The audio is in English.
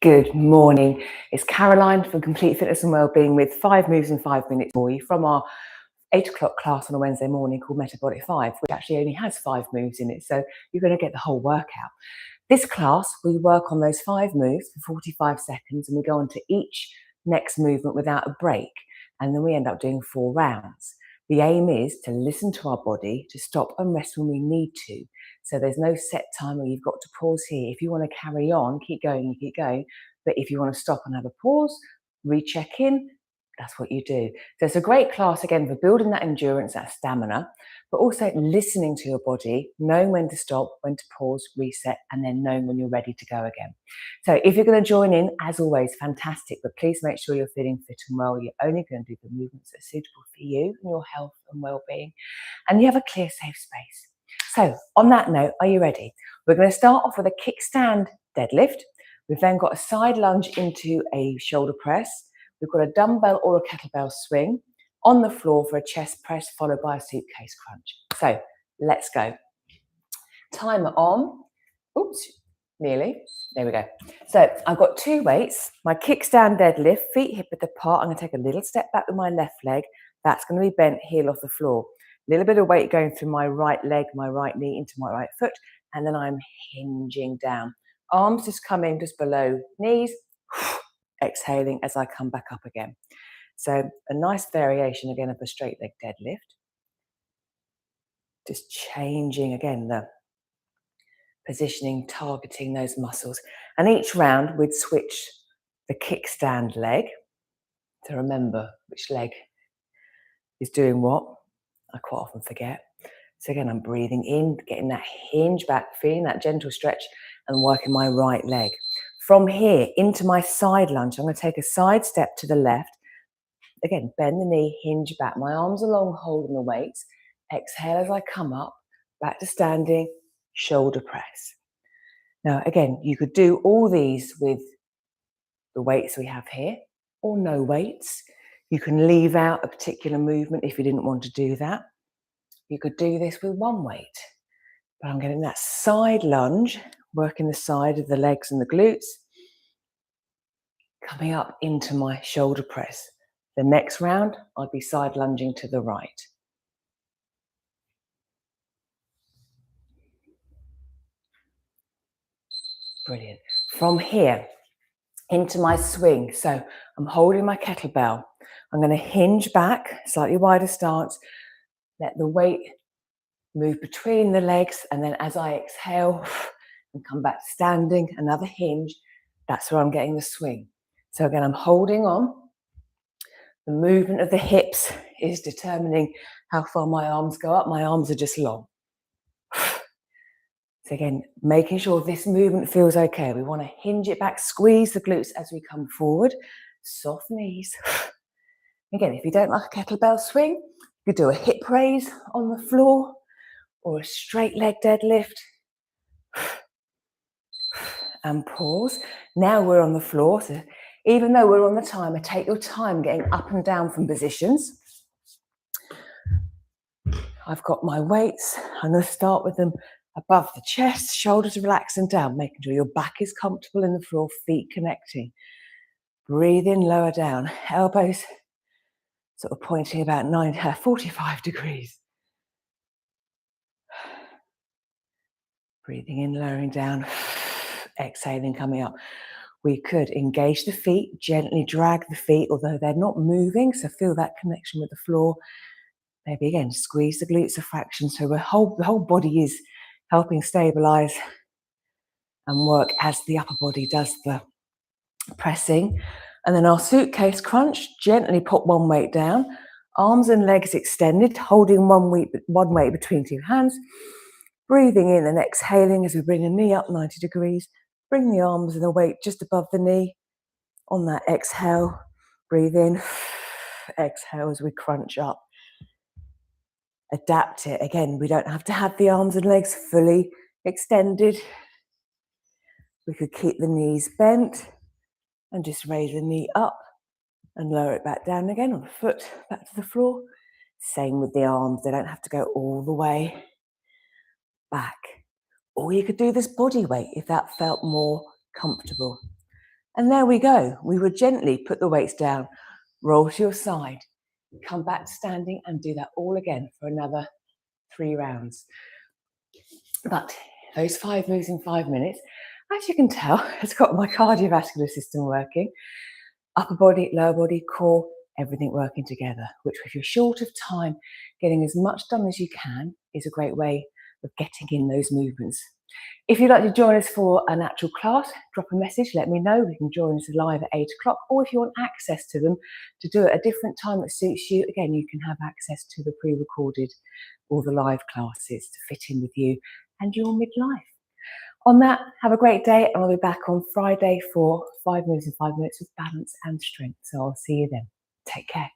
Good morning. It's Caroline from Complete Fitness and Wellbeing with 5 moves in 5 minutes for you from our 8 o'clock class on a Wednesday morning called Metabolic 5, which actually only has 5 moves in it. So you're going to get the whole workout. This class, we work on those 5 moves for 45 seconds and we go on to each next movement without a break. And then we end up doing 4 rounds. The aim is to listen to our body, to stop and rest when we need to. So there's no set time where you've got to pause here. If you want to carry on, keep going, you keep going. But if you want to stop and have a pause, recheck in, that's what you do. So it's a great class, again, for building that endurance, that stamina, but also listening to your body, knowing when to stop, when to pause, reset, and then knowing when you're ready to go again. So if you're going to join in, as always, fantastic, but please make sure you're feeling fit and well. You're only going to do the movements that are suitable for you and your health and well-being, and you have a clear, safe space. So on that note, are you ready? We're going to start off with a kickstand deadlift. We've then got a side lunge into a shoulder press. We've got a dumbbell or a kettlebell swing on the floor for a chest press, followed by a suitcase crunch. So let's go. Timer on. Oops, nearly. There we go. So I've got 2 weights. My kickstand deadlift, feet hip width apart. I'm going to take a little step back with my left leg. That's going to be bent heel off the floor. A little bit of weight going through my right leg, my right knee into my right foot. And then I'm hinging down. Arms just coming just below knees. Exhaling as I come back up again. So a nice variation again of a straight leg deadlift. Just changing again the positioning, targeting those muscles. And each round we'd switch the kickstand leg to remember which leg is doing what. I quite often forget. So again, I'm breathing in, getting that hinge back, feeling that gentle stretch and working my right leg. From here into my side lunge, I'm going to take a side step to the left. Again, bend the knee, hinge back. My arms are long, holding the weights. Exhale as I come up, back to standing, shoulder press. Now, again, you could do all these with the weights we have here, or no weights. You can leave out a particular movement if you didn't want to do that. You could do this with 1 weight. But I'm getting that side lunge, working the side of the legs and the glutes, coming up into my shoulder press. The next round, I'll be side lunging to the right. Brilliant. From here, into my swing. So I'm holding my kettlebell. I'm going to hinge back, slightly wider stance, let the weight move between the legs, and then as I exhale and come back to standing, another hinge, that's where I'm getting the swing. So again, I'm holding on. The movement of the hips is determining how far my arms go up. My arms are just long. So again, making sure this movement feels okay. We want to hinge it back, squeeze the glutes as we come forward. Soft knees. Again, if you don't like a kettlebell swing, you could do a hip raise on the floor or a straight leg deadlift. And pause. Now we're on the floor. So even though we're on the timer, take your time getting up and down from positions. I've got my weights. I'm going to start with them above the chest, shoulders relaxing down, making sure your back is comfortable in the floor, feet connecting. Breathe in, lower down. Elbows sort of pointing about 45 degrees. Breathing in, lowering down. Exhaling, coming up. We could engage the feet, gently drag the feet, although they're not moving, so feel that connection with the floor. Maybe again, squeeze the glutes a fraction, so the whole body is helping stabilize and work as the upper body does the pressing. And then our suitcase crunch, gently put 1 weight down, arms and legs extended, holding one weight between 2 hands, breathing in and exhaling as we bring the knee up 90 degrees, bring the arms and the weight just above the knee. On that exhale, breathe in, exhale as we crunch up. Adapt it. Again, we don't have to have the arms and legs fully extended. We could keep the knees bent and just raise the knee up and lower it back down again on the foot, back to the floor. Same with the arms. They don't have to go all the way back. Or you could do this body weight if that felt more comfortable. And there we go. We would gently put the weights down, roll to your side, come back to standing, and do that all again for another 3 rounds. But those 5 moves in 5 minutes, as you can tell, has got my cardiovascular system working, upper body, lower body, core, everything working together, which if you're short of time, getting as much done as you can is a great way of getting in those movements. If you'd like to join us for an actual class, drop a message, let me know. We can join us live at 8 o'clock, or if you want access to them to do it at a different time that suits you, again, you can have access to the pre-recorded or the live classes to fit in with you and your midlife. On that, have a great day, and I'll be back on Friday for 5 moves in 5 minutes with balance and strength. So I'll see you then. Take care.